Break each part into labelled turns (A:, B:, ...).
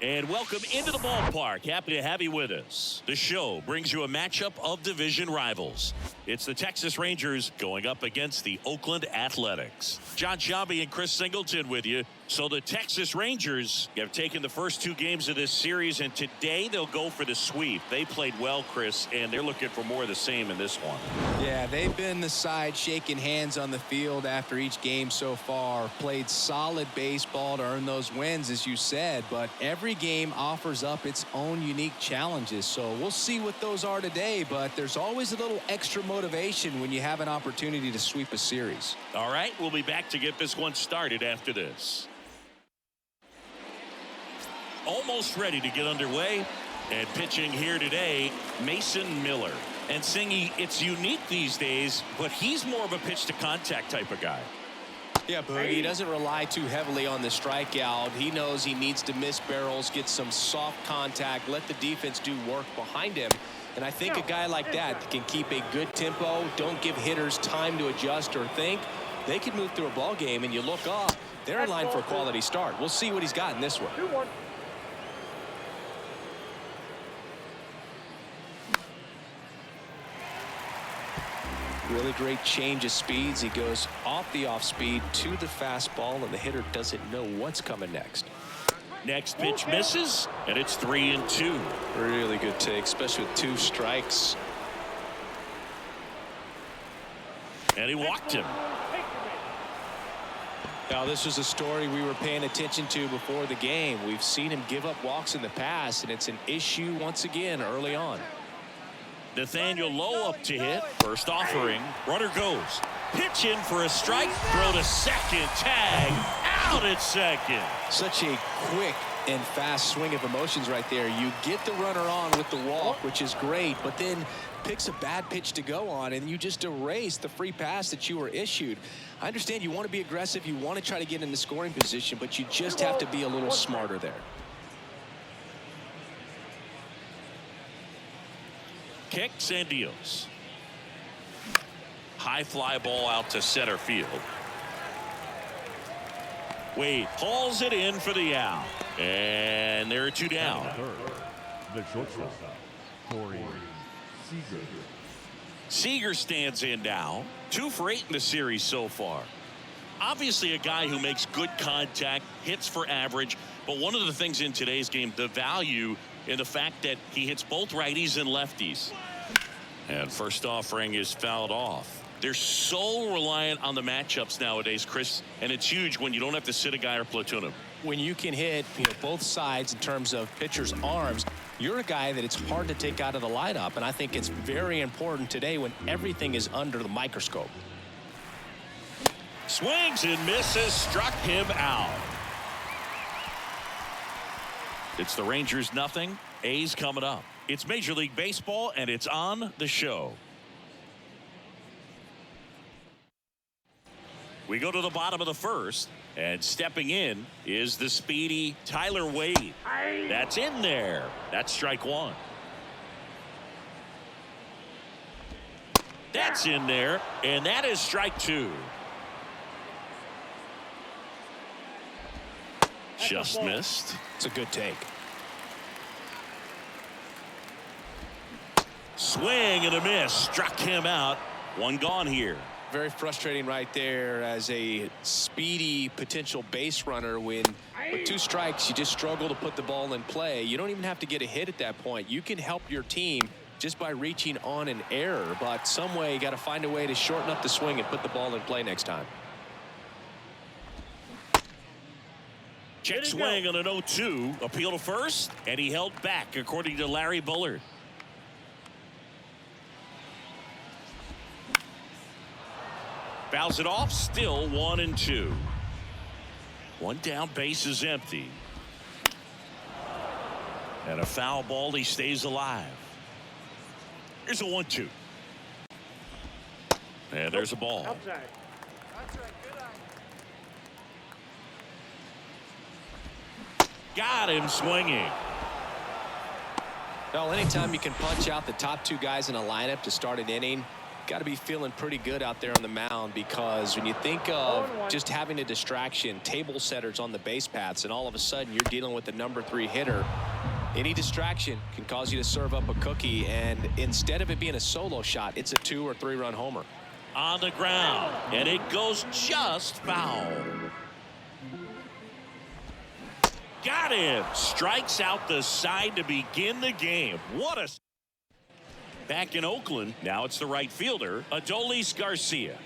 A: And welcome into the ballpark. Happy to have you with us. The show brings you a matchup of division rivals. It's the Texas Rangers going up against the Oakland Athletics. John Sciambi and Chris Singleton with you. So the Texas Rangers have taken the first two games of this series, and today they'll go for the sweep. They played well, Chris, and they're looking for more of the same in this one.
B: Yeah, they've been the side shaking hands on the field after each game so far. Played solid baseball to earn those wins, as you said, but every game offers up its own unique challenges. So we'll see what those are today, but there's always a little extra motivation when you have an opportunity to sweep a series.
A: All right, we'll be back to get this one started after this. Almost ready to get underway, and pitching here today, Mason Miller. And Singy, it's unique these days, but he's more of a pitch to contact type of guy.
B: Yeah, Boogie, he doesn't rely too heavily on the strikeout. He knows he needs to miss barrels, get some soft contact, let the defense do work behind him. And I think a guy like that can keep a good tempo, don't give hitters time to adjust or think. They can move through a ball game, and you look up, they're in line for a quality start. We'll see what he's got in this one. Really great change of speeds. He goes off the off speed to the fastball, and the hitter doesn't know what's coming next.
A: Next pitch misses, and it's 3-2.
B: Really good take, especially with two strikes.
A: And he walked him.
B: Now, this was a story we were paying attention to before the game. We've seen him give up walks in the past, and it's an issue once again early on.
A: Nathaniel Lowe up to hit. First offering. Runner goes. Pitch in for a strike. Throw to second. Tag. Out at second.
B: Such a quick and fast swing of emotions right there. You get the runner on with the walk, which is great, but then picks a bad pitch to go on, and you just erase the free pass that you were issued. I understand you want to be aggressive. You want to try to get in the scoring position, but you just have to be a little smarter there.
A: Kicks and deals. High fly ball out to center field. Wade hauls it in for the out. And there are two down.
C: The shortstop, Corey Seager.
A: Seager stands in now. 2 for 8 in the series so far. Obviously a guy who makes good contact, hits for average, but one of the things in today's game, the value in the fact that he hits both righties and lefties. And first offering is fouled off. They're so reliant on the matchups nowadays, Chris, and it's huge when you don't have to sit a guy or platoon him.
B: When you can hit both sides in terms of pitchers' arms, you're a guy that it's hard to take out of the lineup, and I think it's very important today when everything is under the microscope.
A: Swings and misses, struck him out. It's the Rangers nothing, A's coming up. It's Major League Baseball, and it's on the show. We go to the bottom of the first, and stepping in is the speedy Tyler Wade. That's in there. That's strike one. That's in there, and that is strike two. Just missed.
B: It's a good take.
A: Swing and a miss. Struck him out. One gone here.
B: Very frustrating right there as a speedy potential base runner when with 2 strikes you just struggle to put the ball in play. You don't even have to get a hit at that point. You can help your team just by reaching on an error, but some way you got to find a way to shorten up the swing and put the ball in play next time.
A: Check swing on an 0-2. Appeal to first, and he held back according to Larry Bullard. Fouls it off, still 1-2. One down, base is empty. And a foul ball, he stays alive. Here's a 1-2. And there's a ball.
D: Outside.
A: Got him swinging.
B: Well, anytime you can punch out the top 2 guys in a lineup to start an inning, Got to be feeling pretty good out there on the mound, because when you think of just having a distraction, table setters on the base paths, and all of a sudden you're dealing with the #3 hitter, any distraction can cause you to serve up a cookie, and instead of it being a solo shot, it's a 2 or 3 run homer.
A: On the ground, and it goes just foul. Got him. Strikes out the side to begin the game. What a... Back in Oakland, now it's the right fielder, Adolis Garcia.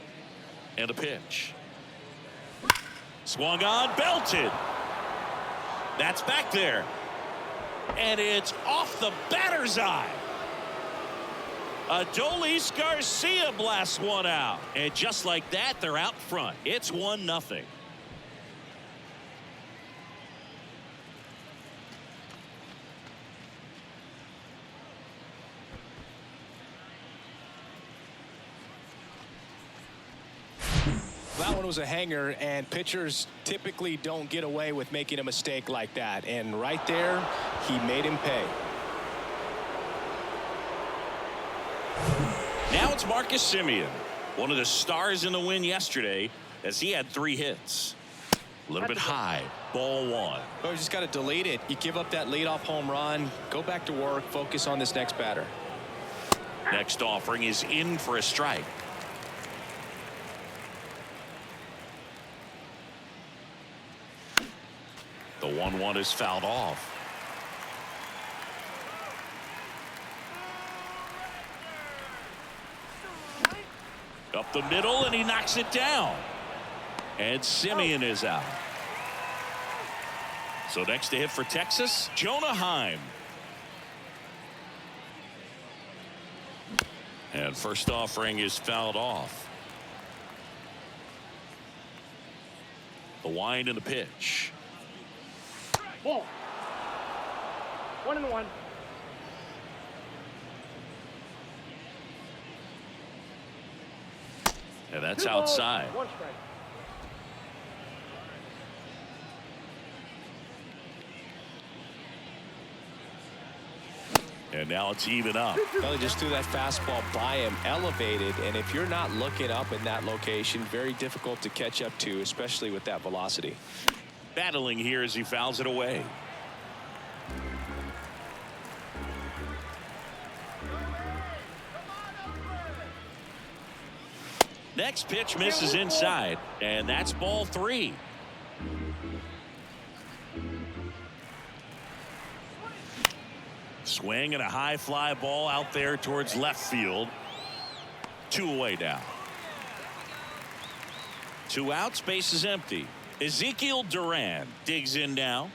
A: And a pitch. Swung on, belted. That's back there. And it's off the batter's eye. Adolis Garcia blasts one out. And just like that, they're out front. It's 1-0.
B: That one was a hanger, and pitchers typically don't get away with making a mistake like that. And right there, he made him pay.
A: Now it's Marcus Semien, one of the stars in the win yesterday, as he had 3 hits. A little bit high. Ball 1.
B: Well, you just got to delete it. You give up that leadoff home run, go back to work, focus on this next batter.
A: Next offering is in for a strike. The 1-1 is fouled off. Up the middle, and he knocks it down. And Semien is out. So next to hit for Texas, Jonah Heim. And first offering is fouled off. The wind and the pitch.
D: Ball. 1-1.
A: And that's outside.
D: 1 strike.
A: And now it's even up.
B: Well, he just threw that fastball by him, elevated, and if you're not looking up in that location, very difficult to catch up to, especially with that velocity.
A: Battling here as he fouls it away. Next pitch misses inside, and that's ball 3. Swing and a high fly ball out there towards left field. 2 away now. 2 outs, base is empty. Ezequiel Duran digs in now.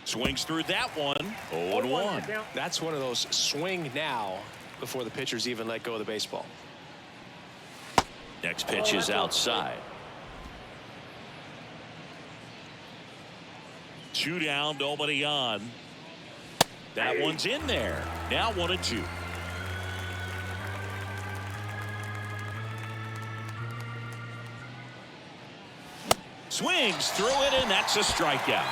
A: Swings through that one. 0-1.
B: That's one of those swing now before the pitchers even let go of the baseball.
A: Next pitch is outside. 2 down, nobody on. That one's in there. Now 1-2. Swings through it, and that's a strikeout.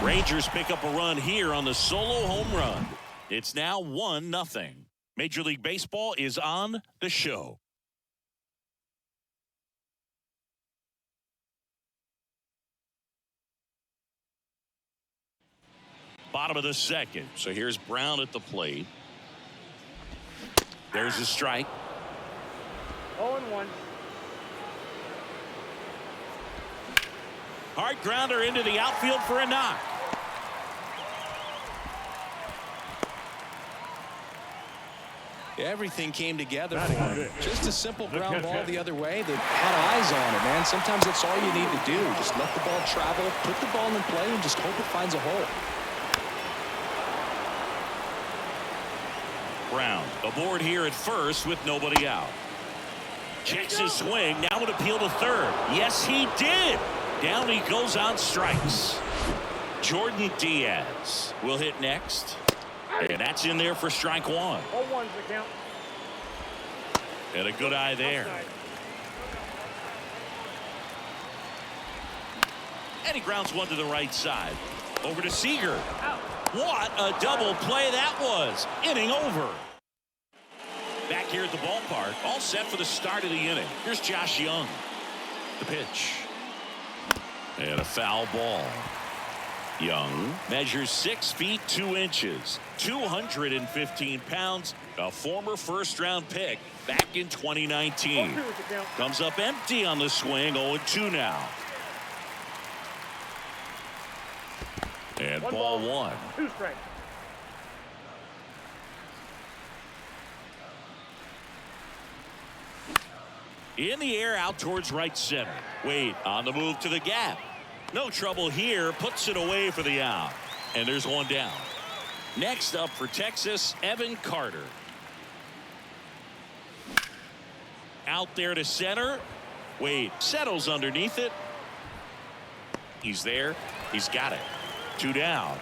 A: Rangers pick up a run here on the solo home run. It's now 1-0. Major League Baseball is on the show. Bottom of the second. So here's Brown at the plate. There's a strike.
D: 0-1.
A: Hard grounder into the outfield for a knock.
B: Everything came together for him. Just a simple ground ball the other way. They had eyes on it, man. Sometimes that's all you need to do. Just let the ball travel, put the ball in play, and just hope it finds a hole.
A: Brown aboard here at first with nobody out. Checks his swing. Now would appeal to third. Yes, he did. Down he goes on strikes. Jordan Diaz will hit next. And that's in there for strike 1.
D: 0-1's the count.
A: And a good eye there. And he grounds one to the right side. Over to Seager. What a double play that was. Inning over. Back here at the ballpark, all set for the start of the inning. Here's Josh Young. The pitch. And a foul ball. Young measures 6 feet 2 inches, 215 pounds, a former first-round pick back in 2019. Comes up empty on the swing, 0-2 now. And ball 1.
D: 2 strikes.
A: In the air out towards right center. Wade on the move to the gap. No trouble here. Puts it away for the out. And there's one down. Next up for Texas, Evan Carter. Out there to center. Wade settles underneath it. He's there. He's got it. 2 down.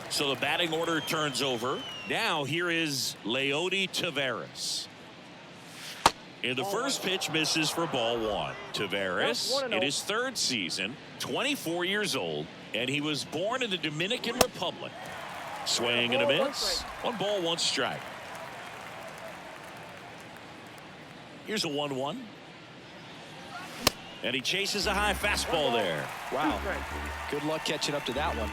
A: So the batting order turns over. Now here is Leody Taveras. And the first pitch misses for ball 1. Taveras in his 3rd season, 24 years old, and he was born in the Dominican Republic. Swing and a miss. 1 ball, 1 strike. Here's a 1-1. And he chases a high fastball there.
B: Wow. Good luck catching up to that one.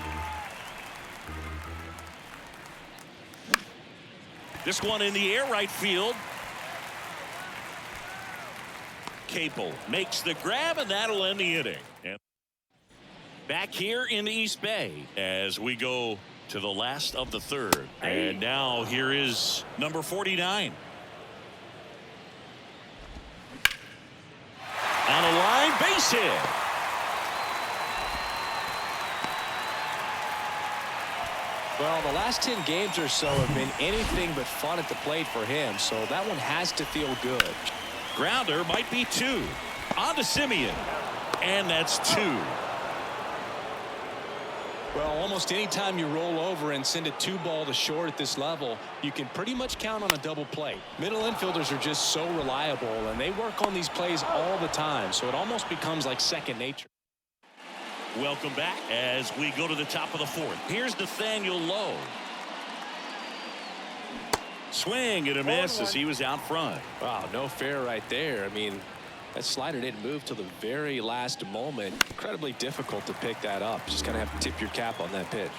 A: This one in the air right field. Capel makes the grab, and that'll end the inning. And back here in the East Bay as we go to the last of the 3rd. And now here is number 49. On a line, base hit.
B: Well, the last 10 games or so have been anything but fun at the plate for him, so that one has to feel good.
A: Grounder might be 2. On to Simeon. And that's 2.
B: Well, almost any time you roll over and send a 2-ball to short at this level, you can pretty much count on a double play. Middle infielders are just so reliable, and they work on these plays all the time, so it almost becomes like second nature.
A: Welcome back as we go to the top of the 4th. Here's Nathaniel Lowe. Swing and a miss as he was out front.
B: Wow, no fair right there. I mean, that slider didn't move till the very last moment. Incredibly difficult to pick that up. Just gonna have to tip your cap on that pitch.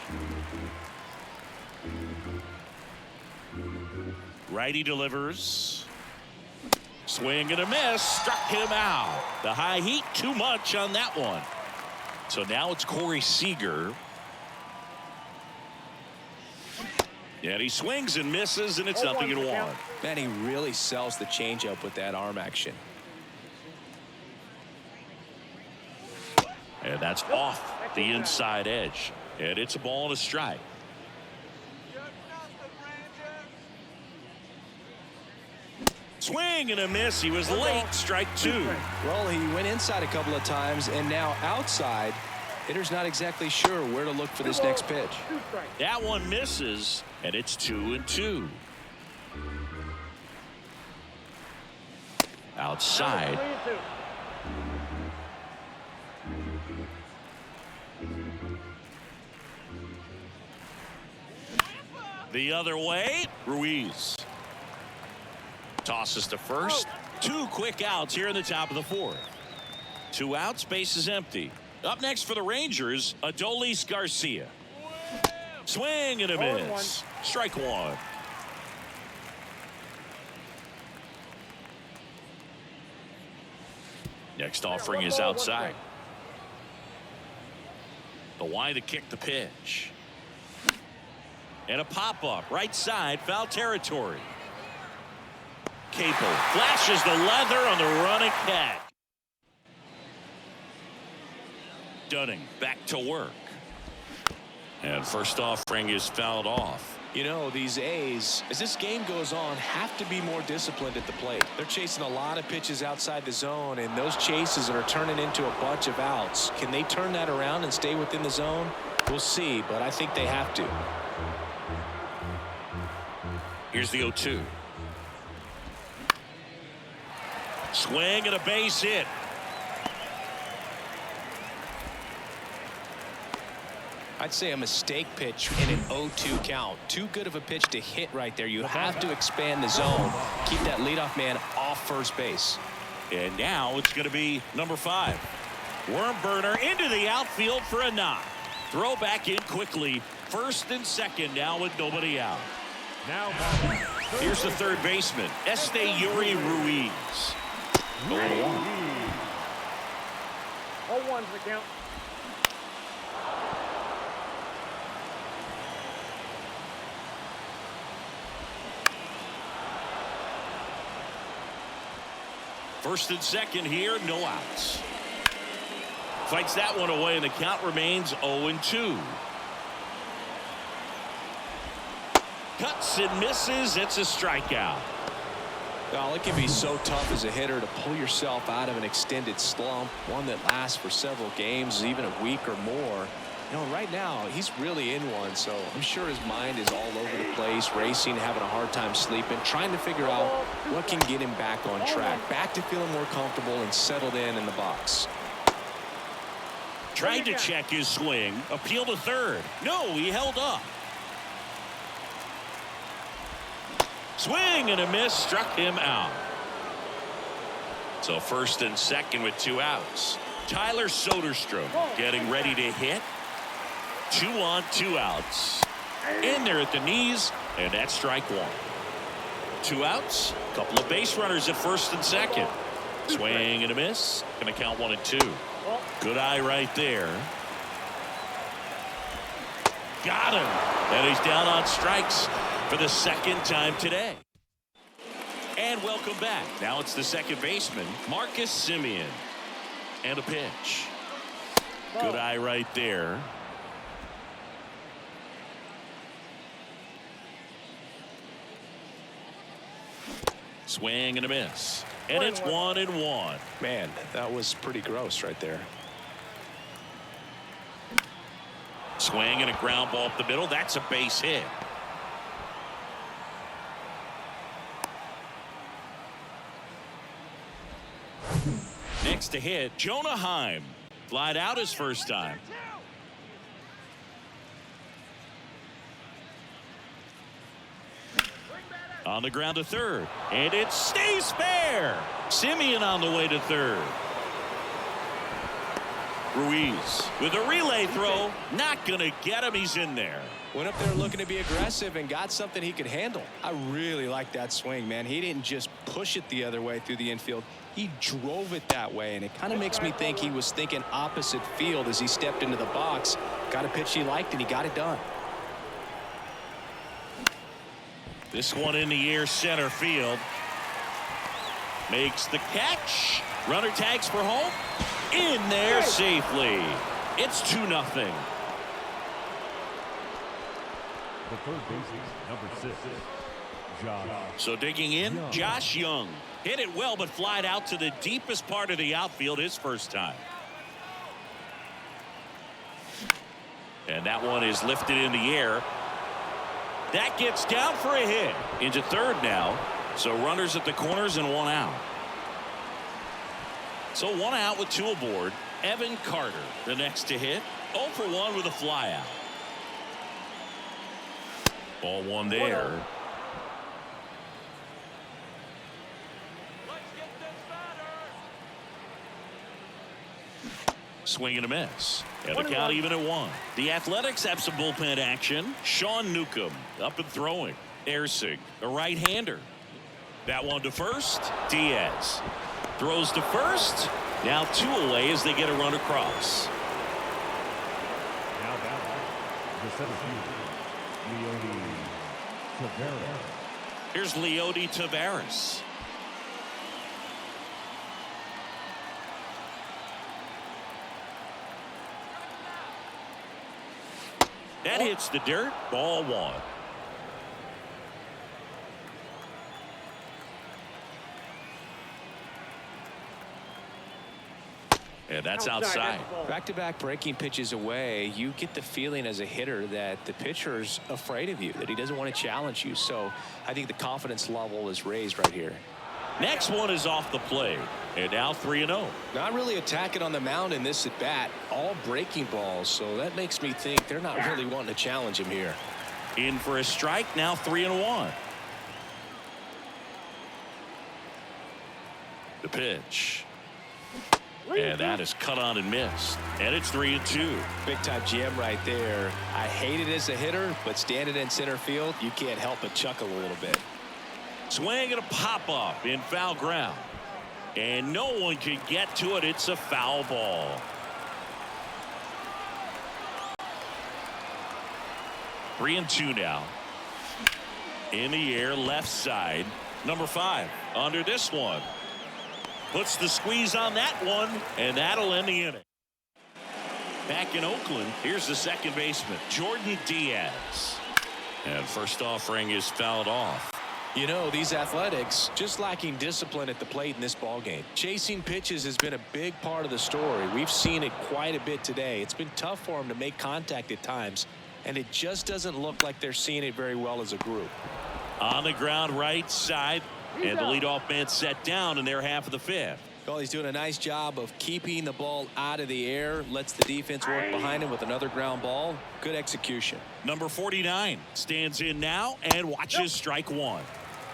A: Righty delivers. Swing and a miss. Struck him out. The high heat too much on that one. So now it's Corey Seager. And he swings and misses, and it's 0-1.
B: Man, he really sells the changeup with that arm action.
A: And that's off the inside edge. And it's a ball and a strike. Swing and a miss. He was late. Strike 2.
B: Well, he went inside a couple of times, and now outside. Hitter's not exactly sure where to look for this next pitch.
A: That one misses, and it's 2-2. Outside. The other way, Ruiz. Tosses to first. 2 quick outs here in the top of the 4th. 2 outs, base is empty. Up next for the Rangers, Adolis Garcia. Swing and a miss. Strike 1. Next offering is outside. The wide to kick the pitch. And a pop-up right side, foul territory. Capel flashes the leather on the running catch. Dunning back to work. And first offering is fouled off.
B: You know, these A's, as this game goes on, have to be more disciplined at the plate. They're chasing a lot of pitches outside the zone, and those chases are turning into a bunch of outs. Can they turn that around and stay within the zone? We'll see, but I think they have to.
A: Here's the 0-2. Swing and a base hit.
B: I'd say a mistake pitch in an 0-2 count. Too good of a pitch to hit right there. You have to expand the zone. Keep that leadoff man off first base.
A: And now it's going to be number 5. Worm burner into the outfield for a knock. Throw back in quickly. First and second now with nobody out.
C: Now,
A: Here's the third baseman, Ezequiel Ruiz. 0-1.
D: 0-1's the count.
A: First and second here, no outs. Fights that one away, and the count remains 0-2. Cuts and misses. It's a strikeout.
B: Well, it can be so tough as a hitter to pull yourself out of an extended slump, one that lasts for several games, even a week or more. You know, right now, he's really in one, so I'm sure his mind is all over the place, racing, having a hard time sleeping, trying to figure out what can get him back on track, back to feeling more comfortable and settled in the box.
A: Tried to check his swing. Appeal to third. No, he held up. Swing and a miss. Struck him out. So first and second with 2 outs. Tyler Soderstrom getting ready to hit. 2 on, 2 outs. In there at the knees, and that's strike 1. 2 outs. Couple of base runners at first and second. Swing and a miss. Going to count 1 and 2. Good eye right there. Got him. And he's down on strikes for the second time today. And welcome back. Now it's the second baseman, Marcus Semien. And a pitch. Good eye right there. Swing and a miss. And it's 1-1.
B: Man, that was pretty gross right there.
A: Swing and a ground ball up the middle. That's a base hit. Next to hit, Jonah Heim. Flied out his first time. On the ground to third. And it stays fair. Semien on the way to third. Ruiz with a relay throw. Not going to get him. He's in there.
B: Went up there looking to be aggressive and got something he could handle. I really like that swing, man. He didn't just push it the other way through the infield. He drove it that way, and it kind of makes me think he was thinking opposite field as he stepped into the box. Got a pitch he liked, and he got it done.
A: This one in the air, center field. Makes the catch. Runner tags for home. In there safely. It's 2-0.
C: the third baseman, number 6, Josh.
A: So digging in, Josh Young. Hit it well, but flied out to the deepest part of the outfield his first time. And that one is lifted in the air. That gets down for a hit. Into third now. So runners at the corners and 1 out. So 1 out with 2 aboard. Evan Carter, the next to hit. 0 for 1 with a flyout. Ball 1 there. Swing and a miss. And the count even at 1. The Athletics have some bullpen action. Sean Newcomb up and throwing. Ersig, a right-hander. That one to first. Diaz throws to first. Now 2 away as they get a run across.
C: Now batting, the center fielder, Leody Taveras.
A: Here's Leody Taveras. That hits the dirt. Ball 1. And that's outside.
B: Back-to-back breaking pitches away, you get the feeling as a hitter that the pitcher's afraid of you, that he doesn't want to challenge you. So I think the confidence level is raised right here.
A: Next one is off the plate. And now 3-0.
B: Not really attacking on the mound in this at bat. All breaking balls. So that makes me think they're not really wanting to challenge him here.
A: In for a strike. Now 3-1. The pitch. And that is cut on and missed. And it's 3-2.
B: Big time GM right there. I hate it as a hitter, but standing in center field, you can't help but chuckle a little bit.
A: Swing and a pop up in foul ground. And no one can get to it. It's a foul ball. 3-2 now. In the air, left side. Number 5 under this one. Puts the squeeze on that one, and that'll end the inning. Back in Oakland, here's the second baseman, Jordan Diaz. And first offering is fouled off.
B: You know, these Athletics just lacking discipline at the plate in this ball game. Chasing pitches has been a big part of the story. We've seen it quite a bit today. It's been tough for them to make contact at times, and it just doesn't look like they're seeing it very well as a group.
A: On the ground, right side, and the leadoff man set down in their half of the 5th.
B: Well, he's doing a nice job of keeping the ball out of the air. Lets the defense work behind him with another ground ball. Good execution.
A: Number 49 stands in now and watches strike 1.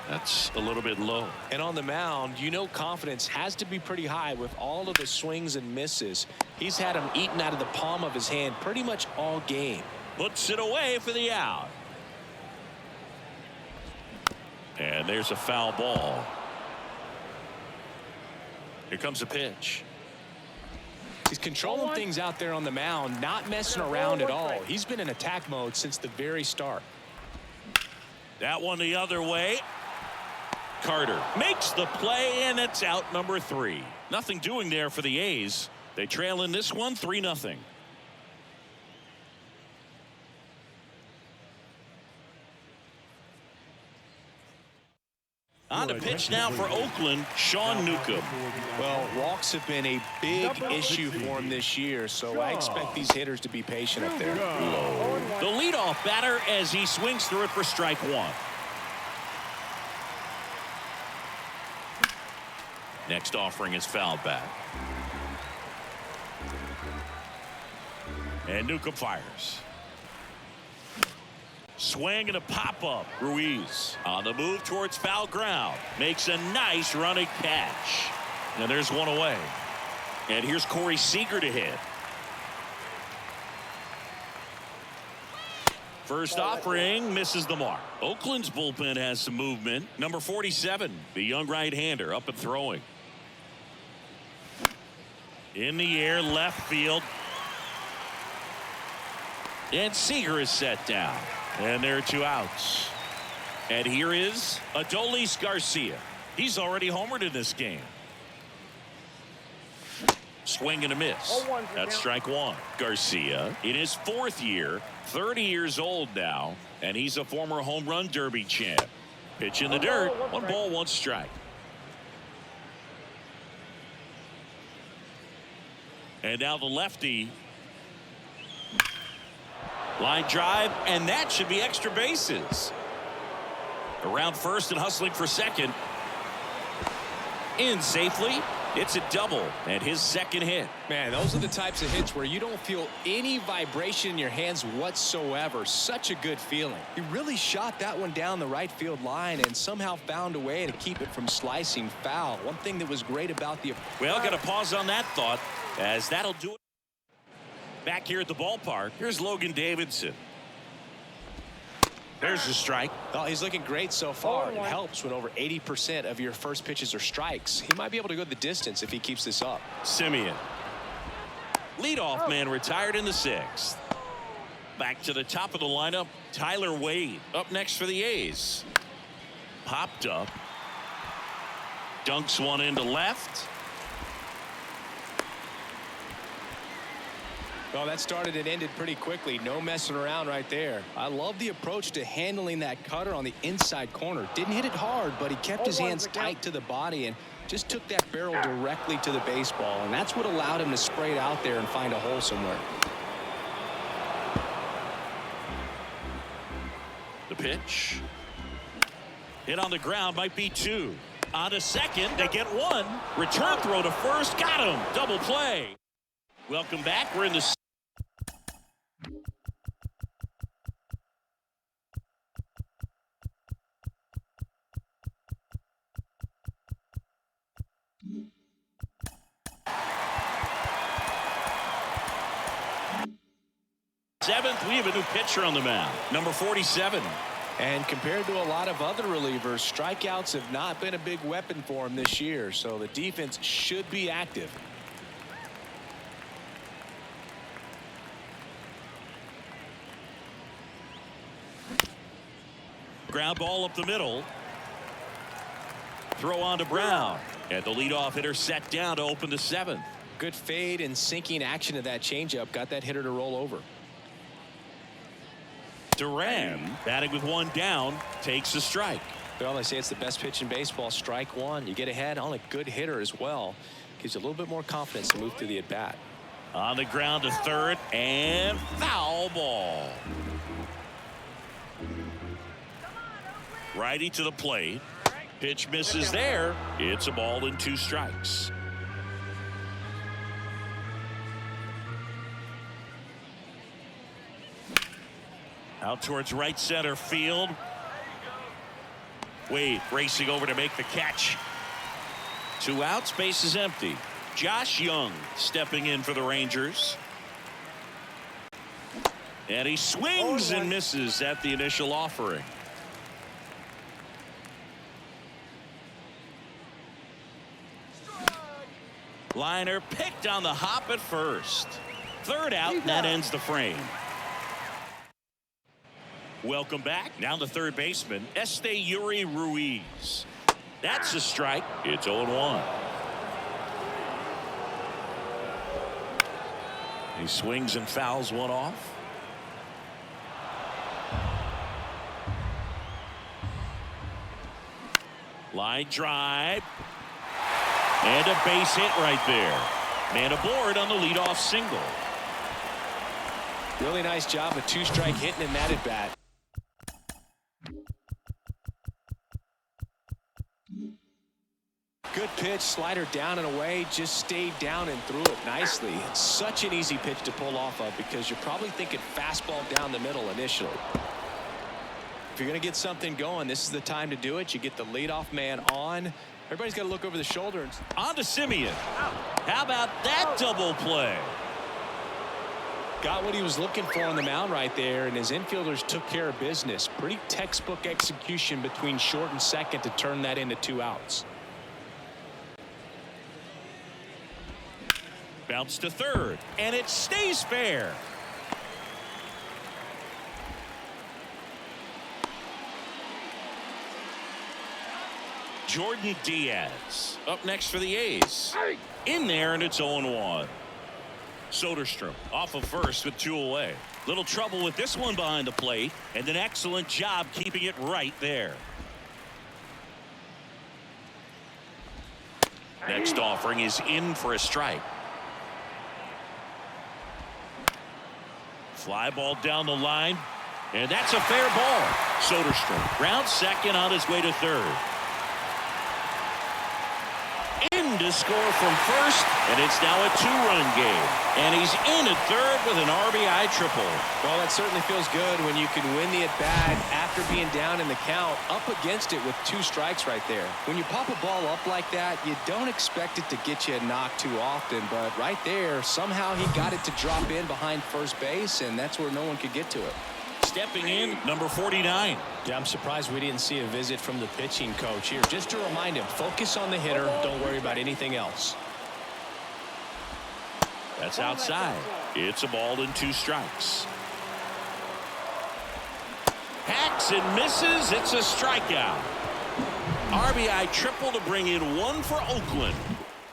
A: That's a little bit low.
B: And on the mound, you know, confidence has to be pretty high with all of the swings and misses. He's had them eaten out of the palm of his hand pretty much all game.
A: Puts it away for the out. And there's a foul ball. Here comes a pitch.
B: He's controlling things out there on the mound, not messing around at all. He's been in attack mode since the very start.
A: That one the other way. Carter makes the play, and it's out number 3. Nothing doing there for the A's. They trail in this one 3-0. On the pitch now for Oakland, Sean Newcomb.
B: Well, walks have been a big issue for him this year, so I expect these hitters to be patient up there.
A: Lowe, the leadoff batter, as he swings through it for strike 1. Next offering is fouled back. And Newcomb fires. Swing and a pop-up. Ruiz on the move towards foul ground. Makes a nice running catch. And there's one away. And here's Corey Seager to hit. First offering misses the mark. Oakland's bullpen has some movement. Number 47, the young right-hander, up and throwing. In the air, left field. And Seager is set down. And there are 2 outs. And here is Adolis Garcia. He's already homered in this game. Swing and a miss. That's strike 1. Garcia in his 4th year, 30 years old now, and he's a former home run derby champ. Pitch in the dirt. 1 ball, 1 strike. And now the lefty. Line drive, and that should be extra bases. Around first and hustling for second. In safely. It's a double and his second hit.
B: Man, those are the types of hits where you don't feel any vibration in your hands whatsoever. Such a good feeling. He really shot that one down the right field line and somehow found a way to keep it from slicing foul. One thing that was great about the...
A: Well, got to pause on that thought, as that'll do it. Back here at the ballpark, here's Logan Davidson. There's the strike.
B: Oh, he's looking great so far. It helps when over 80% of your first pitches are strikes. He might be able to go the distance if he keeps this up.
A: Simeon. Leadoff man retired in the 6th. Back to the top of the lineup, Tyler Wade up next for the A's. Popped up. Dunks one into left.
B: Well, that started and ended pretty quickly. No messing around right there. I love the approach to handling that cutter on the inside corner. Didn't hit it hard, but he kept his hands tight to the body and just took that barrel directly to the baseball. And that's what allowed him to spray it out there and find a hole somewhere.
A: The pitch. Hit on the ground, might be 2. On to second, they get one. Return throw to first, got him. Double play. Welcome back. We're in the seventh. We have a new pitcher on the mound, number 47.
B: And compared to a lot of other relievers, strikeouts have not been a big weapon for him this year, so the defense should be active.
A: Ground ball up the middle. Throw on to Brown. And the leadoff hitter set down to open the seventh.
B: Good fade and sinking action of that changeup got that hitter to roll over.
A: Duran, batting with one down, takes a strike.
B: Well, they say it's the best pitch in baseball. Strike one. You get ahead on a good hitter as well. Gives you a little bit more confidence to move through the at-bat.
A: On the ground to third, and foul ball. Righty to the plate. Pitch misses there. It's a ball and 2 strikes. Out towards right center field. Wade racing over to make the catch. 2 outs, base is empty. Josh Young stepping in for the Rangers. And he swings and misses at the initial offering. Liner picked on the hop at first. Third out, and that ends the frame. Welcome back. Now the third baseman, Yuri Ruiz. That's a strike. It's 0-1. He swings and fouls one off. Line drive. And a base hit right there. Man aboard on the leadoff single.
B: Really nice job of 2-strike hitting in that at bat. Good pitch, slider down and away, just stayed down and threw it nicely. It's such an easy pitch to pull off of because you're probably thinking fastball down the middle initially. If you're going to get something going, this is the time to do it. You get the leadoff man on. Everybody's got to look over the shoulder.
A: On to Simeon. How about that double play?
B: Got what he was looking for on the mound right there, and his infielders took care of business. Pretty textbook execution between short and second to turn that into 2 outs.
A: Bounce to third, and it stays fair. Jordan Diaz up next for the A's. In there, and it's 0-1. Soderstrom off of first with 2 away. Little trouble with this one behind the plate, and an excellent job keeping it right there. Next offering is in for a strike. Fly ball down the line, and that's a fair ball. Soderstrom rounds second on his way to third. In to score from first, and it's now a 2-run game. And he's in at third with an RBI triple.
B: Well, that certainly feels good when you can win the at-bat after being down in the count, up against it with 2 strikes right there. When you pop a ball up like that, you don't expect it to get you a knock too often, but right there, somehow he got it to drop in behind first base, and that's where no one could get to it.
A: Stepping in, number 49.
B: Yeah, I'm surprised we didn't see a visit from the pitching coach here, just to remind him, focus on the hitter, don't worry about anything else.
A: That's outside. It's a ball and 2 strikes. Hacks and misses. It's a strikeout. RBI triple to bring in 1 for Oakland.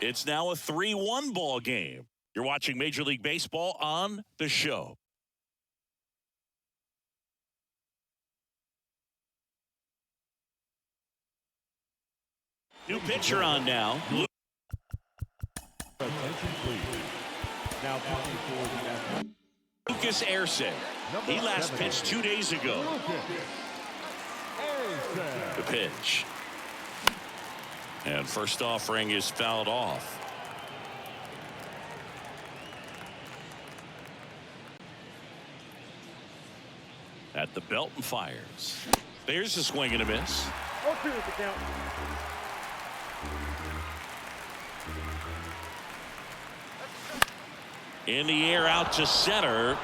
A: It's now a 3-1 ball game. You're watching Major League Baseball on The Show. New pitcher on now.
C: Attention, please. Now pitching for the
A: Lucas Erce. He last pitched 2 days ago. The pitch. And first offering is fouled off. At the belt and fires. There's a swing and a miss.
D: 0-2 is the count.
A: In the air out to center.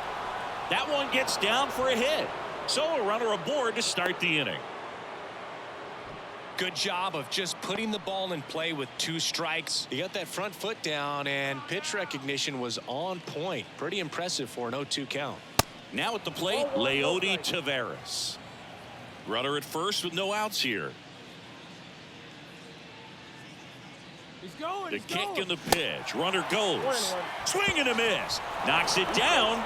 A: That one gets down for a hit. So a runner aboard to start the inning.
B: Good job of just putting the ball in play with 2 strikes. He got that front foot down, and pitch recognition was on point. Pretty impressive for an 0-2 count.
A: Now at the plate, Leody Taveras. Runner at first with no outs here.
C: He's going.
A: The kick and the pitch. Runner goes. Swing and a miss. Knocks it down.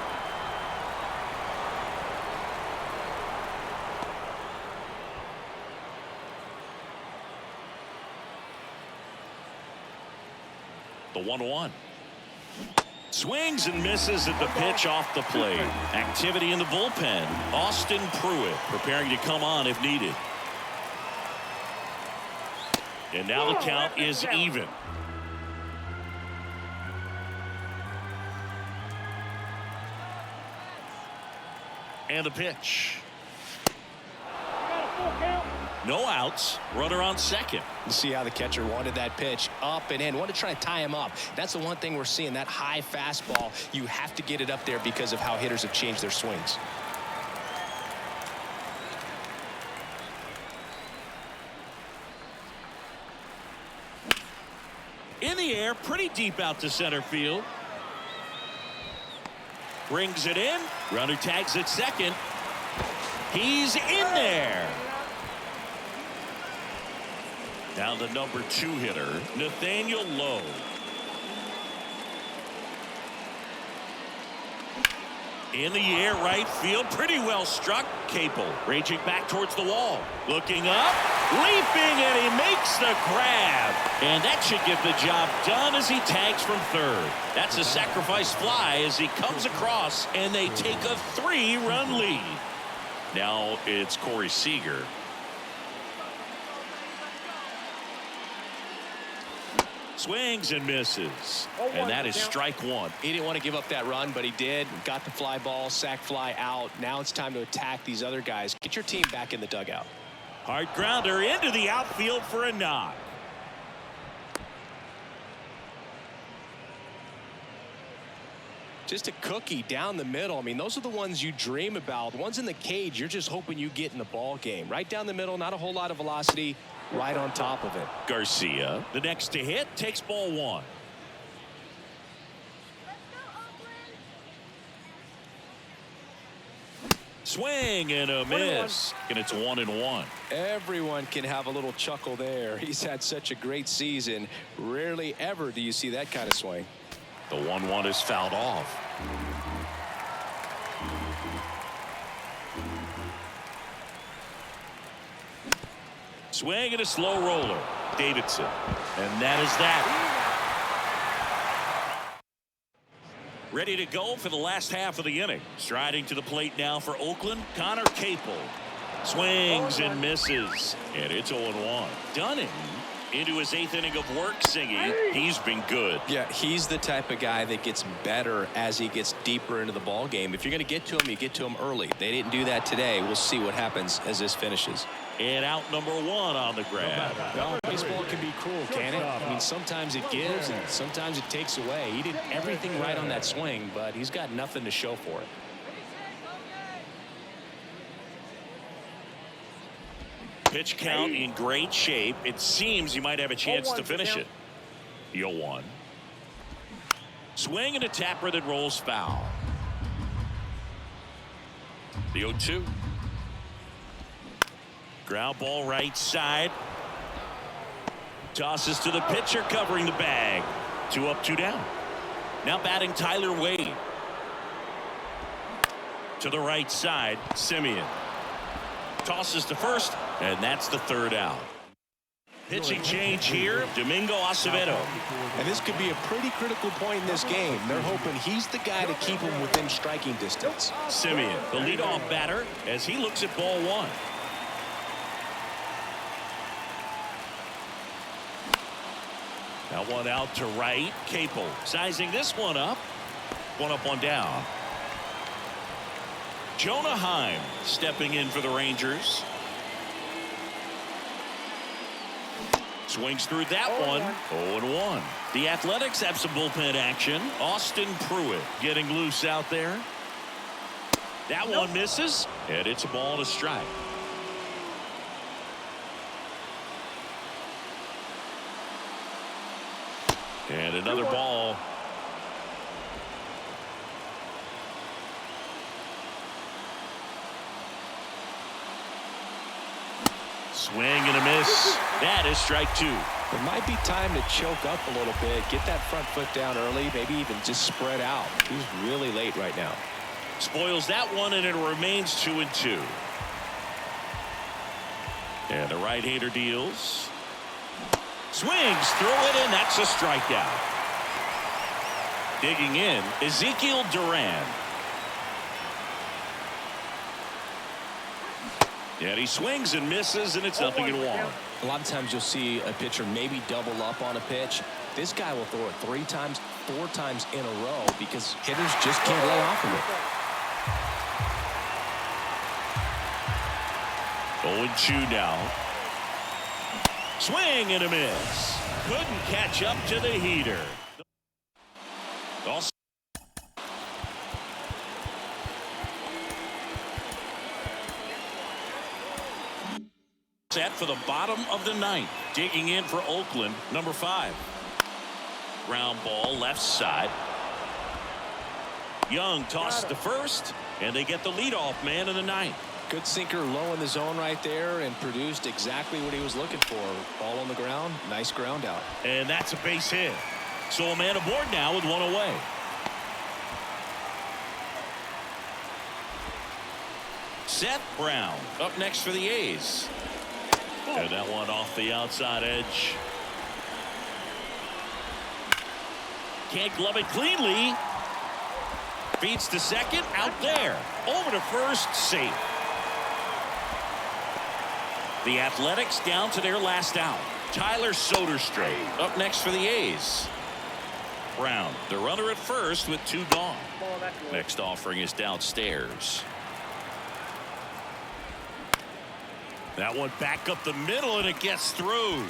A: The 1-1. Swings and misses at the pitch off the plate. Activity in the bullpen. Austin Pruitt preparing to come on if needed. And now the count is even. And the pitch. No outs. Runner on second.
B: You see how the catcher wanted that pitch up and in. Wanted to try to tie him up. That's the one thing we're seeing. That high fastball. You have to get it up there because of how hitters have changed their swings.
A: In the air, pretty deep out to center field. Brings it in. Runner tags at second. He's in there. Now the number 2 hitter, Nathaniel Lowe. In the air, right field, pretty well struck. Capel raging back towards the wall. Looking up, leaping, and he makes the grab. And that should get the job done as he tags from third. That's a sacrifice fly as he comes across, and they take a 3-run lead. Now it's Corey Seager. Swings and misses. And that is strike 1.
B: He didn't want to give up that run, but he did. Got the fly ball, sac fly out. Now it's time to attack these other guys. Get your team back in the dugout.
A: Hard grounder into the outfield for a knock.
B: Just a cookie down the middle. I mean, those are the ones you dream about. The ones in the cage, you're just hoping you get in the ball game. Right down the middle, not a whole lot of velocity. Right on top of it.
A: Garcia, the next to hit, takes ball 1. Swing and a miss. And it's 1-1.
B: Everyone can have a little chuckle there. He's had such a great season. Rarely ever do you see that kind of swing.
A: The 1-1 is fouled off. Swing and a slow roller. Davidson. And that is that. Ready to go for the last half of the inning. Striding to the plate now for Oakland, Connor Capel. Swings and misses. And it's 0-1. Dunning into his 8th inning of work singing. He's been good.
B: Yeah, he's the type of guy that gets better as he gets deeper into the ball game. If you're going to get to him, you get to him early. They didn't do that today. We'll see what happens as this finishes.
A: And out number 1 on the grab.
B: Well, baseball can be cruel, can it? I mean, sometimes it gives and sometimes it takes away. He did everything right on that swing, but he's got nothing to show for it.
A: Pitch count in great shape. It seems he might have a chance to finish it. 0-1. Swing and a tapper that rolls foul. The 0-2. Ground ball right side. Tosses to the pitcher covering the bag. 2 up, 2 down. Now batting Tyler Wade. To the right side, Simeon. Tosses to first, and that's the 3rd out. Pitching change here, Domingo Acevedo.
B: And this could be a pretty critical point in this game. They're hoping he's the guy to keep him within striking distance.
A: Simeon, the leadoff batter, as he looks at ball 1. That one out to right. Capel sizing this one up. One up, one down. Jonah Heim stepping in for the Rangers. Swings through that one. 0-1. The Athletics have some bullpen action. Austin Pruitt getting loose out there. That one misses, and it's a ball and a strike. And another ball. Swing and a miss. That is strike two.
B: It might be time to choke up a little bit, get that front foot down early, maybe even just spread out. He's really late right now.
A: Spoils that one, and it remains 2-2. And the right-hander deals. Swings through it, and that's a strikeout. Digging in, Ezequiel Duran. And he swings and misses, and it's 0-1.
B: A lot of times you'll see a pitcher maybe double up on a pitch. This guy will throw it 3 times, 4 times in a row because hitters just can't lay off of it.
A: 0-2 now. Swing and a miss. Couldn't catch up to the heater. Also set for the bottom of the ninth. Digging in for Oakland, number 5. Ground ball left side. Young tosses to first, and they get the leadoff man in the ninth.
B: Good sinker low in the zone right there and produced exactly what he was looking for. Ball on the ground, nice ground out.
A: And that's a base hit. So a man aboard now with one away. Seth Brown up next for the A's. And that one off the outside edge. Can't glove it cleanly. Feeds to second, out there. Over to first, safe. The Athletics down to their last out. Tyler Soderstrom up next for the A's. Brown, the runner at first with 2 gone. Next offering is downstairs. That one back up the middle, and it gets through.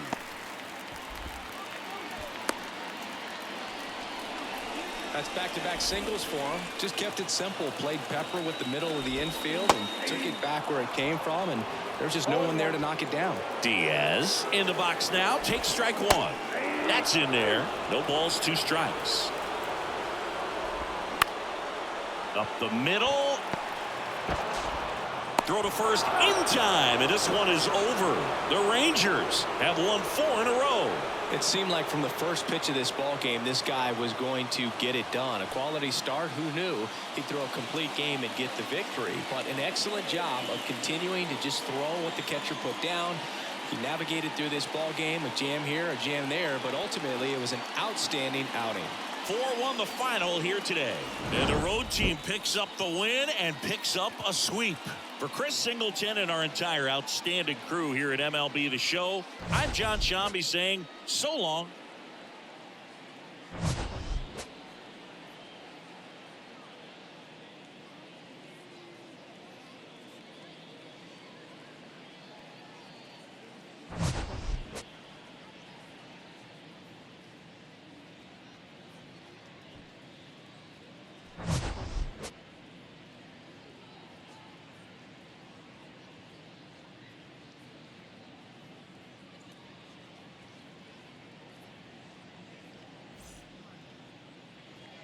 B: That's back-to-back singles for him. Just kept it simple. Played pepper with the middle of the infield and took it back where it came from, and there's just no one there to knock it down.
A: Diaz in the box now. Takes strike 1. That's in there. No balls, 2 strikes. Up the middle. Throw to first in time, and this one is over. The Rangers have won 4 in a row.
B: It seemed like from the first pitch of this ball game, this guy was going to get it done. A quality start. Who knew he'd throw a complete game and get the victory? But an excellent job of continuing to just throw what the catcher put down. He navigated through this ball game, a jam here, a jam there, but ultimately it was an outstanding outing.
A: 4-1 the final here today. And the road team picks up the win and picks up a sweep. For Chris Singleton and our entire outstanding crew here at MLB The Show, I'm John Shambi saying so long.